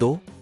2،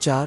4،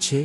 6،